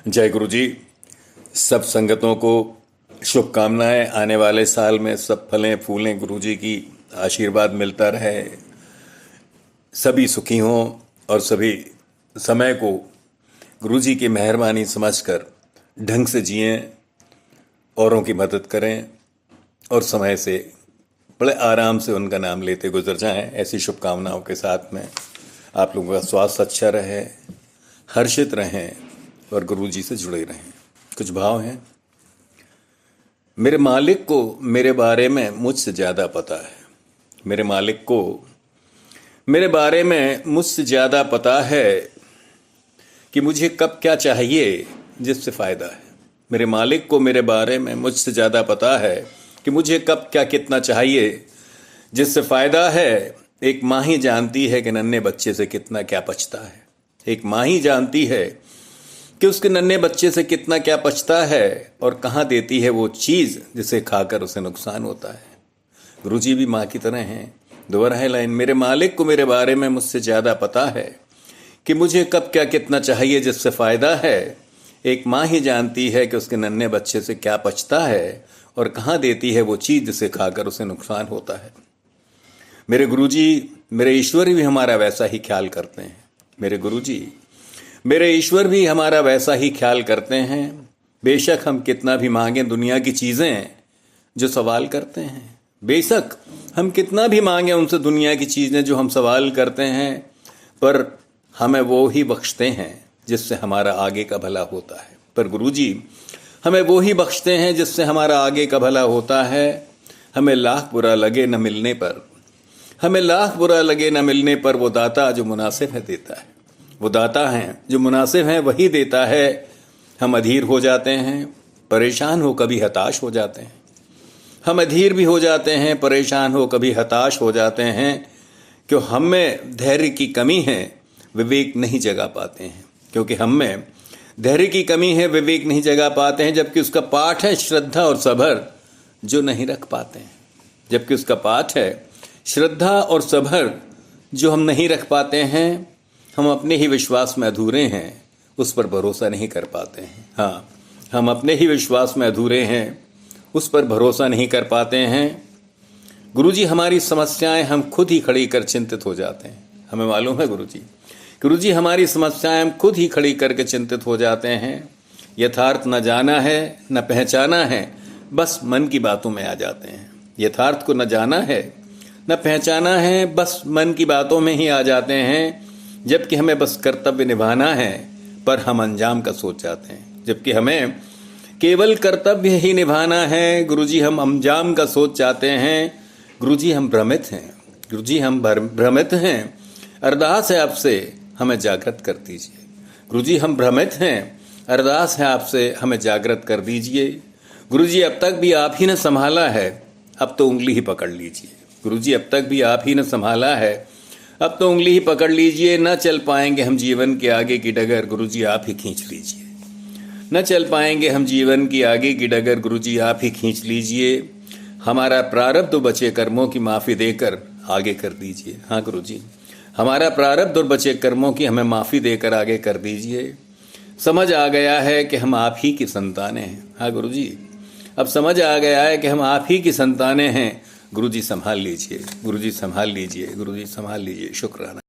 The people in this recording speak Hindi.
जय गुरु जी। सब संगतों को शुभकामनाएं। आने वाले साल में सब फलें फूलें, गुरु जी की आशीर्वाद मिलता रहे, सभी सुखी हों और सभी समय को गुरु जी की मेहरबानी समझकर ढंग से जिएं, औरों की मदद करें और समय से बड़े आराम से उनका नाम लेते गुजर जाएं। ऐसी शुभकामनाओं के साथ में आप लोगों का स्वास्थ्य अच्छा रहे, हर्षित रहें और गुरु जी से जुड़े रहें। कुछ भाव हैं। मेरे मालिक को मेरे बारे में मुझसे ज़्यादा पता है। मेरे मालिक को मेरे बारे में मुझसे ज़्यादा पता है कि मुझे कब क्या चाहिए जिससे फ़ायदा है। मेरे मालिक को मेरे बारे में मुझसे ज़्यादा पता है कि मुझे कब क्या कितना चाहिए जिससे फ़ायदा है। एक माँ ही जानती है कि नन्हे बच्चे से कितना क्या पचता है। एक माँ ही जानती है कि उसके नन्हे बच्चे से कितना क्या पचता है और कहाँ देती है वो चीज़ जिसे खाकर उसे नुकसान होता है। गुरु जी भी माँ की तरह हैं। दोबारा है लाइन, मेरे मालिक को मेरे बारे में मुझसे ज़्यादा पता है कि मुझे कब क्या कितना चाहिए जिससे फ़ायदा है। एक माँ ही जानती है कि उसके नन्हे बच्चे से क्या पचता है और कहाँ देती है वो चीज़ जिसे खाकर उसे नुकसान होता है। मेरे गुरु जी, मेरे ईश्वर भी हमारा वैसा ही ख्याल करते हैं। मेरे गुरु जी, मेरे ईश्वर भी हमारा वैसा ही ख्याल करते हैं। बेशक हम कितना भी मांगें दुनिया की चीज़ें जो सवाल करते हैं, बेशक हम कितना भी मांगें उनसे दुनिया की चीज़ें जो हम सवाल करते हैं, पर हमें वो ही बख्शते हैं जिससे हमारा आगे का भला होता है। पर गुरु जी हमें वो ही बख्शते हैं जिससे हमारा आगे का भला होता है। हमें लाख बुरा लगे न मिलने पर, हमें लाख बुरा लगे न मिलने पर वो दाता जो मुनासिब है देता है। वो दाता हैं जो मुनासिब हैं वही देता है। हम अधीर हो जाते हैं, परेशान हो कभी हताश हो जाते हैं। हम अधीर भी हो जाते हैं, परेशान हो कभी हताश हो जाते हैं। क्यों हम में धैर्य की कमी है, विवेक नहीं जगा पाते हैं। क्योंकि हम में धैर्य की कमी है, विवेक नहीं जगा पाते हैं। जबकि उसका पाठ है श्रद्धा और सबर जो नहीं रख पाते हैं। जबकि उसका पाठ है श्रद्धा और सबर जो हम नहीं रख पाते हैं। हम अपने ही विश्वास में अधूरे हैं, उस पर भरोसा नहीं कर पाते हैं। हाँ, हम अपने ही विश्वास में अधूरे हैं, उस पर भरोसा नहीं कर पाते हैं। गुरुजी हमारी समस्याएं हम खुद ही खड़ी कर चिंतित हो जाते हैं। हमें मालूम है गुरुजी हमारी समस्याएं हम खुद ही खड़ी करके चिंतित हो जाते हैं। यथार्थ न जाना है न पहचाना है, बस मन की बातों में आ जाते हैं। यथार्थ को न जाना है न पहचाना है, बस मन की बातों में ही आ जाते हैं। जबकि हमें बस कर्तव्य निभाना है, पर हम अंजाम का सोच जाते हैं। जबकि हमें केवल कर्तव्य ही निभाना है, गुरुजी हम अंजाम का सोच जाते हैं। गुरुजी हम भ्रमित हैं, गुरुजी हम भ्रमित हैं। अरदास है आपसे हमें जागृत कर दीजिए। गुरुजी हम भ्रमित हैं, अरदास है आपसे हमें जागृत कर दीजिए। गुरुजी अब तक भी आप ही ने संभाला है, अब तो उंगली ही पकड़ लीजिए। गुरुजी अब तक भी आप ही ने संभाला है, अब तो उंगली ही पकड़ लीजिए। न चल पाएंगे हम जीवन के आगे की डगर, गुरुजी आप ही खींच लीजिए। न चल पाएंगे हम जीवन की आगे की डगर, गुरुजी आप ही खींच लीजिए। हमारा प्रारब्ध बचे कर्मों की माफ़ी देकर आगे कर दीजिए। हाँ गुरुजी, हमारा प्रारब्ध और बचे कर्मों की हमें माफ़ी देकर आगे कर दीजिए। समझ आ गया है कि हम आप ही की संतानें हैं। हाँ गुरुजी, अब समझ आ गया है कि हम आप ही की संतानें हैं। गुरुजी संभाल लीजिए, गुरुजी संभाल लीजिए, गुरुजी संभाल लीजिए। शुक्राना।